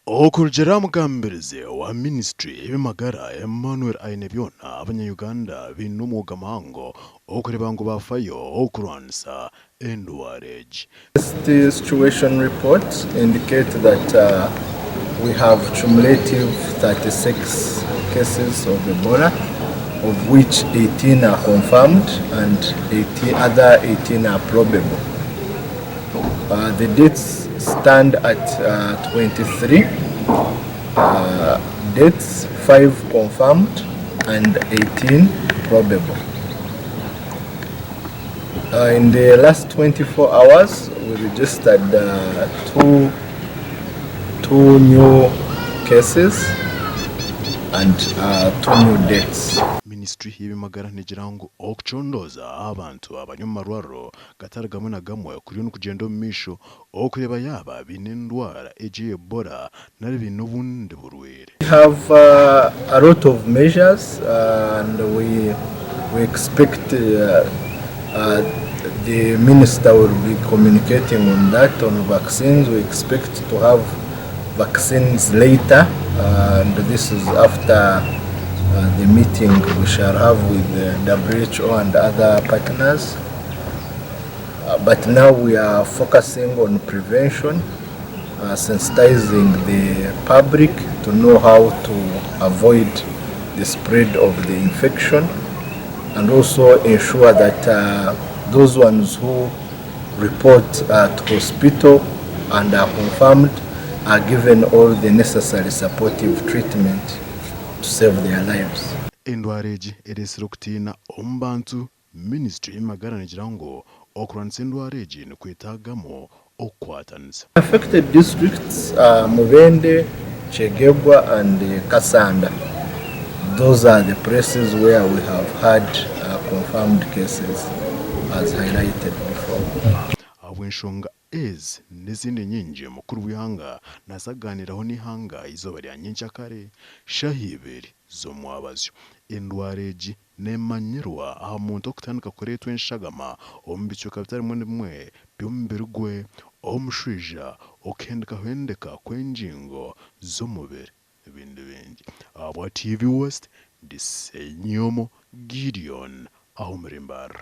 okurugera mugambirize wa ministry y'ebimagara Emmanuel Ainebyona abanya-Uganda bin'omwoga muhango okureba ngu bafayo okurwanisa Endwara. The situation reports indicate that we have cumulative 36 cases of Ebola, of which 18 are confirmed and 18 are probable. The dates stand at 23 deaths, 5 confirmed and 18 probable. In the last 24 hours, we registered two new cases and 2 new deaths. Ministry y'ebimagara negira ngu okucondoza abantu abanyamarwaro gatari gamwe na gamwe kuri n'okugenda omu misho okureba yaba bin'endwara Ebola nari bin'obundi burwere. We have a lot of measures and we expect the minister will be communicating on that, on vaccines. We expect to have vaccines later, and this is after the meeting we shall have with the WHO and other partners. But now we are focusing on prevention, sensitizing the public to know how to avoid the spread of the infection, and also ensure that those ones who report at hospital and are confirmed are given all the necessary supportive treatment to save their lives. Endwara eresire okutina omu bantu ministry y'emagara negira ngu okurwanisa endwara nikwetagamo okukwatanisa. Affected districts are Mubende, Chegegwa and Kasanda. Those are the places where we have had confirmed cases, as highlighted before. Abw'enshonga ezi n'ezindi nyingi mukuru w'ihanga nazaganiraho n'ihanga izoba rya nyencakare shahibiri z'omwabazyo. Endwara nemanyirwa aha muntu okutandika kureetwa enshagama omu bicweka bitari bimwe na bimwe by'omubiri gwe, omushwija okuhendekahendeka kw'engingo z'omubiri n'ebindi bingi. Abwa TV West ndisenyomo Gideon aho murimbara.